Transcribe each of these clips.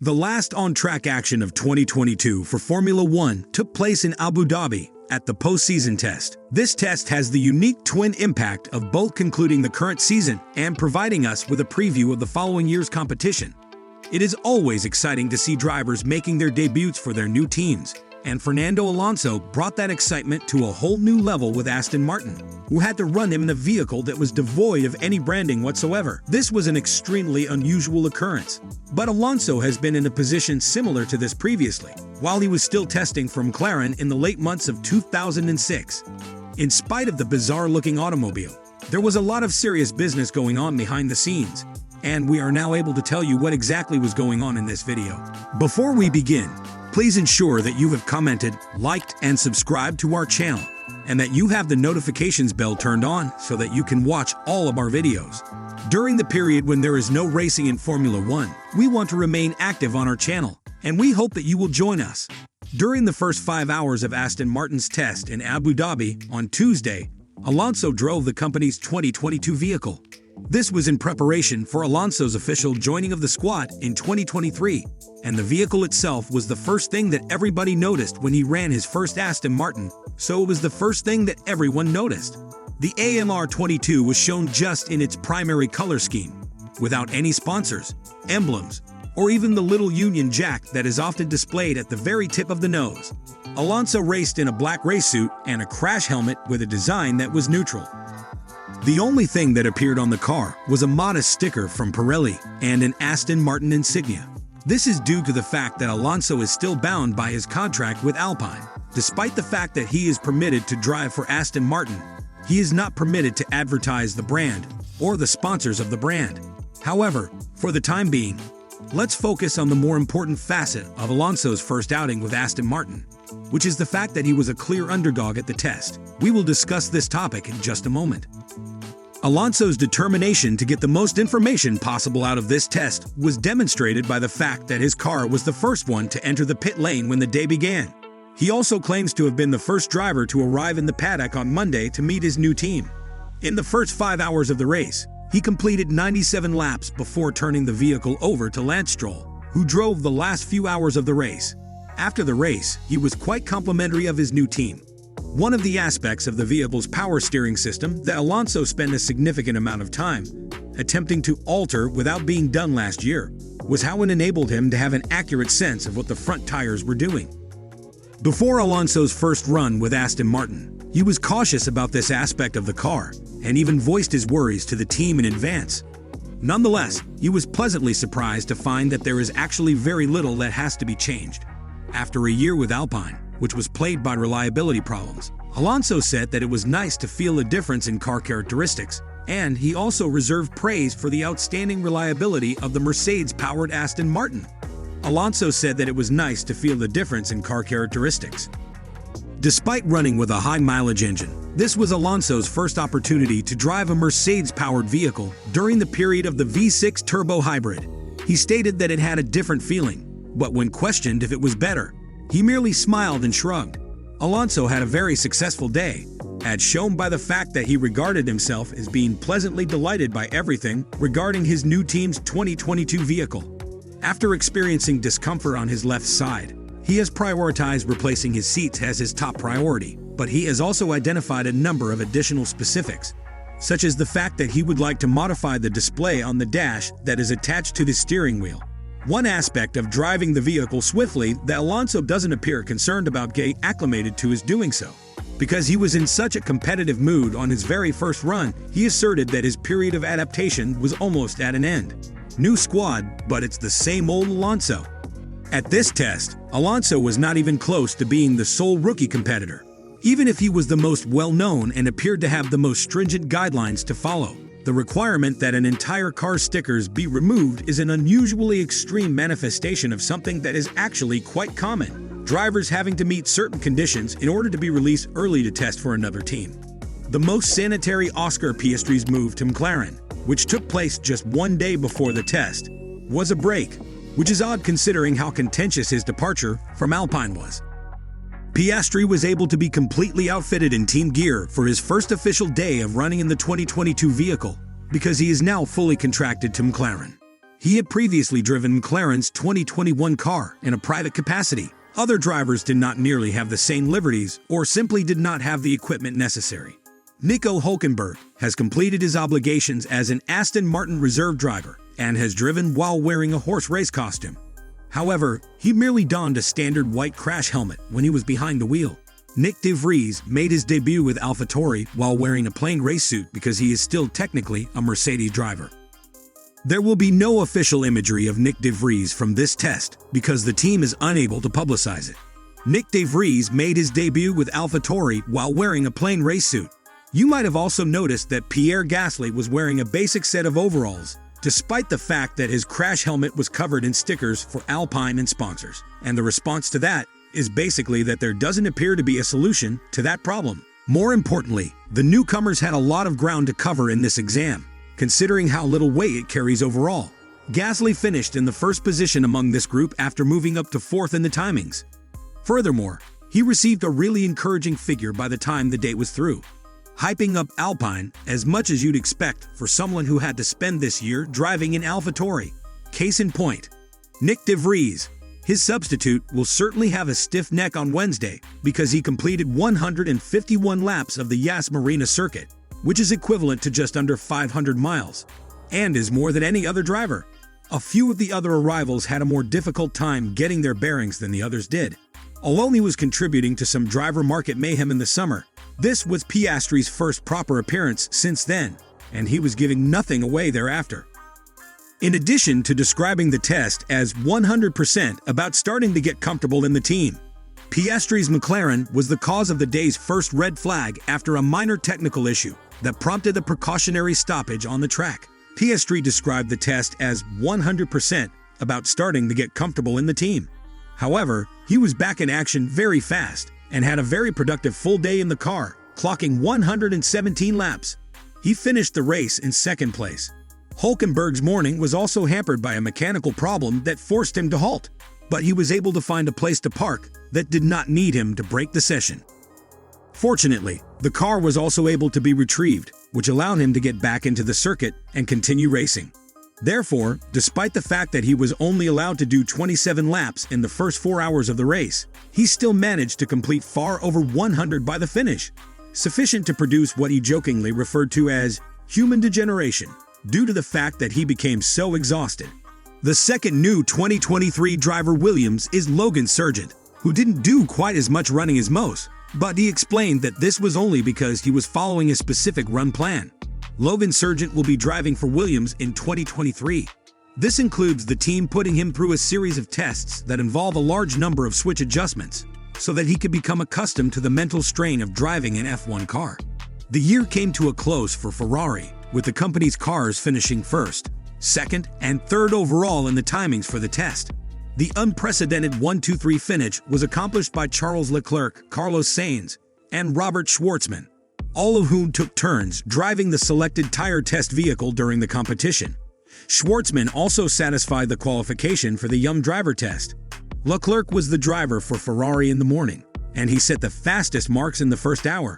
The last on-track action of 2022 for Formula One took place in Abu Dhabi at the postseason test. This test has the unique twin impact of both concluding the current season and providing us with a preview of the following year's competition. It is always exciting to see drivers making their debuts for their new teams, and Fernando Alonso brought that excitement to a whole new level with Aston Martin, who had to run him in a vehicle that was devoid of any branding whatsoever. This was an extremely unusual occurrence, but Alonso has been in a position similar to this previously, while he was still testing for McLaren in the late months of 2006. In spite of the bizarre-looking automobile, there was a lot of serious business going on behind the scenes, and we are now able to tell you what exactly was going on in this video. Before we begin, please ensure that you have commented, liked, and subscribed to our channel, and that you have the notifications bell turned on so that you can watch all of our videos. During the period when there is no racing in Formula One, we want to remain active on our channel, and we hope that you will join us. During the first 5 hours of Aston Martin's test in Abu Dhabi on Tuesday, Alonso drove the company's 2022 vehicle. This was in preparation for Alonso's official joining of the squad in 2023, and the vehicle itself was the first thing that everybody noticed when he ran his first Aston Martin, so it was the first thing that everyone noticed. The AMR22 was shown just in its primary color scheme, without any sponsors, emblems, or even the little Union Jack that is often displayed at the very tip of the nose. Alonso raced in a black race suit and a crash helmet with a design that was neutral. The only thing that appeared on the car was a modest sticker from Pirelli and an Aston Martin insignia. This is due to the fact that Alonso is still bound by his contract with Alpine. Despite the fact that he is permitted to drive for Aston Martin, he is not permitted to advertise the brand or the sponsors of the brand. However, for the time being, let's focus on the more important facet of Alonso's first outing with Aston Martin, which is the fact that he was a clear underdog at the test. We will discuss this topic in just a moment. Alonso's determination to get the most information possible out of this test was demonstrated by the fact that his car was the first one to enter the pit lane when the day began. He also claims to have been the first driver to arrive in the paddock on Monday to meet his new team. In the first 5 hours of the race, he completed 97 laps before turning the vehicle over to Lance Stroll, who drove the last few hours of the race. After the race, he was quite complimentary of his new team. One of the aspects of the vehicle's power steering system that Alonso spent a significant amount of time attempting to alter without being done last year was how it enabled him to have an accurate sense of what the front tires were doing. Before Alonso's first run with Aston Martin, he was cautious about this aspect of the car and even voiced his worries to the team in advance. Nonetheless, he was pleasantly surprised to find that there is actually very little that has to be changed. After a year with Alpine, which was plagued by reliability problems, Alonso said that it was nice to feel a difference in car characteristics, and he also reserved praise for the outstanding reliability of the Mercedes-powered Aston Martin. Alonso said that it was nice to feel the difference in car characteristics. Despite running with a high-mileage engine, this was Alonso's first opportunity to drive a Mercedes-powered vehicle during the period of the V6 turbo hybrid. He stated that it had a different feeling, but when questioned if it was better, he merely smiled and shrugged. Alonso had a very successful day, as shown by the fact that he regarded himself as being pleasantly delighted by everything regarding his new team's 2022 vehicle. After experiencing discomfort on his left side, he has prioritized replacing his seats as his top priority, but he has also identified a number of additional specifics, such as the fact that he would like to modify the display on the dash that is attached to the steering wheel. One aspect of driving the vehicle swiftly that Alonso doesn't appear concerned about getting acclimated to is doing so. Because he was in such a competitive mood on his very first run, he asserted that his period of adaptation was almost at an end. New squad, but it's the same old Alonso. At this test, Alonso was not even close to being the sole rookie competitor, even if he was the most well-known and appeared to have the most stringent guidelines to follow. The requirement that an entire car's stickers be removed is an unusually extreme manifestation of something that is actually quite common, drivers having to meet certain conditions in order to be released early to test for another team. The most sanitary Oscar Piastri's move to McLaren, which took place just 1 day before the test, was a break, which is odd considering how contentious his departure from Alpine was. Piastri was able to be completely outfitted in team gear for his first official day of running in the 2022 vehicle, because he is now fully contracted to McLaren. He had previously driven McLaren's 2021 car in a private capacity. Other drivers did not nearly have the same liberties or simply did not have the equipment necessary. Nico Hülkenberg has completed his obligations as an Aston Martin reserve driver and has driven while wearing a horse race costume. However, he merely donned a standard white crash helmet when he was behind the wheel. Nick de Vries made his debut with AlphaTauri while wearing a plain race suit because he is still technically a Mercedes driver. There will be no official imagery of Nick de Vries from this test because the team is unable to publicize it. Nick de Vries made his debut with AlphaTauri while wearing a plain race suit. You might have also noticed that Pierre Gasly was wearing a basic set of overalls, despite the fact that his crash helmet was covered in stickers for Alpine and sponsors. And the response to that is basically that there doesn't appear to be a solution to that problem. More importantly, the newcomers had a lot of ground to cover in this exam, considering how little weight it carries overall. Gasly finished in the first position among this group after moving up to fourth in the timings. Furthermore, he received a really encouraging figure by the time the date was through, hyping up Alpine as much as you'd expect for someone who had to spend this year driving in AlphaTauri. Case in point, Nick de Vries. His substitute will certainly have a stiff neck on Wednesday because he completed 151 laps of the Yas Marina circuit, which is equivalent to just under 500 miles, and is more than any other driver. A few of the other arrivals had a more difficult time getting their bearings than the others did. Although he was contributing to some driver market mayhem in the summer, this was Piastri's first proper appearance since then, and he was giving nothing away thereafter. In addition to describing the test as 100% about starting to get comfortable in the team, Piastri's McLaren was the cause of the day's first red flag after a minor technical issue that prompted a precautionary stoppage on the track. Piastri described the test as 100% about starting to get comfortable in the team. However, he was back in action very fast and had a very productive full day in the car, clocking 117 laps. He finished the race in second place. Hülkenberg's morning was also hampered by a mechanical problem that forced him to halt, but he was able to find a place to park that did not need him to break the session. Fortunately, the car was also able to be retrieved, which allowed him to get back into the circuit and continue racing. Therefore, despite the fact that he was only allowed to do 27 laps in the first 4 hours of the race, he still managed to complete far over 100 by the finish, sufficient to produce what he jokingly referred to as human degeneration, due to the fact that he became so exhausted. The second new 2023 driver Williams is Logan Sargeant, who didn't do quite as much running as most, but he explained that this was only because he was following a specific run plan. Logan Sargeant will be driving for Williams in 2023. This includes the team putting him through a series of tests that involve a large number of switch adjustments, so that he could become accustomed to the mental strain of driving an F1 car. The year came to a close for Ferrari, with the company's cars finishing first, second, and third overall in the timings for the test. The unprecedented 1-2-3 finish was accomplished by Charles Leclerc, Carlos Sainz, and Robert Schwartzman, all of whom took turns driving the selected tire test vehicle during the competition. Schwartzman also satisfied the qualification for the Young Driver test. Leclerc was the driver for Ferrari in the morning, and he set the fastest marks in the first hour.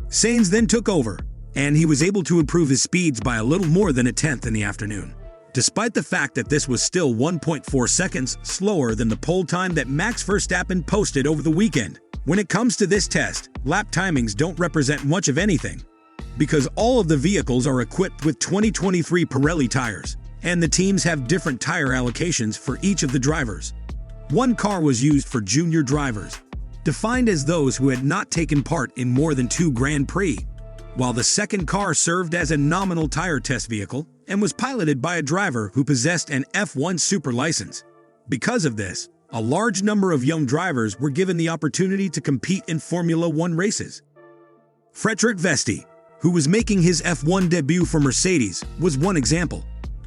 Sainz then took over, and he was able to improve his speeds by a little more than a tenth in the afternoon, despite the fact that this was still 1.4 seconds slower than the pole time that Max Verstappen posted over the weekend. When it comes to this test, lap timings don't represent much of anything, because all of the vehicles are equipped with 2023 Pirelli tires, and the teams have different tire allocations for each of the drivers. One car was used for junior drivers, defined as those who had not taken part in more than 2 Grand Prix, while the second car served as a nominal tire test vehicle and was piloted by a driver who possessed an F1 Super license. Because of this, a large number of young drivers were given the opportunity to compete in Formula One races. Frederik Vesti, who was making his F1 debut for Mercedes, was one example.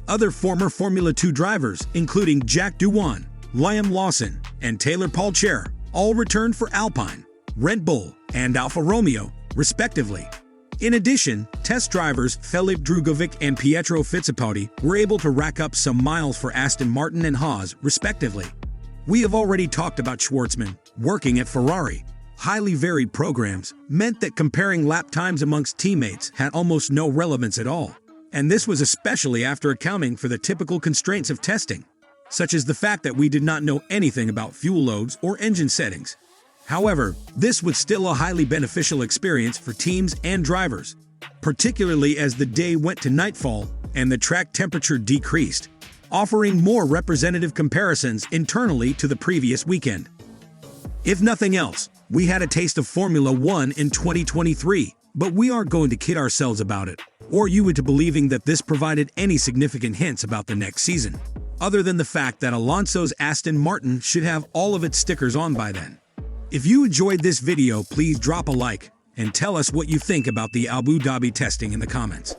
Other former Formula 2 drivers, including Jack Doohan, Liam Lawson, and Taylor Palcher, all returned for Alpine, Red Bull, and Alfa Romeo, respectively. In addition, test drivers Felix Drugovich and Pietro Fittipaldi were able to rack up some miles for Aston Martin and Haas, respectively. We have already talked about Schwartzman working at Ferrari. Highly varied programs meant that comparing lap times amongst teammates had almost no relevance at all. And this was especially after accounting for the typical constraints of testing, such as the fact that we did not know anything about fuel loads or engine settings. However, this was still a highly beneficial experience for teams and drivers, particularly as the day went to nightfall and the track temperature decreased, offering more representative comparisons internally to the previous weekend. If nothing else, we had a taste of Formula One in 2023, but we aren't going to kid ourselves about it, or you into believing that this provided any significant hints about the next season, other than the fact that Alonso's Aston Martin should have all of its stickers on by then. If you enjoyed this video, please drop a like and tell us what you think about the Abu Dhabi testing in the comments.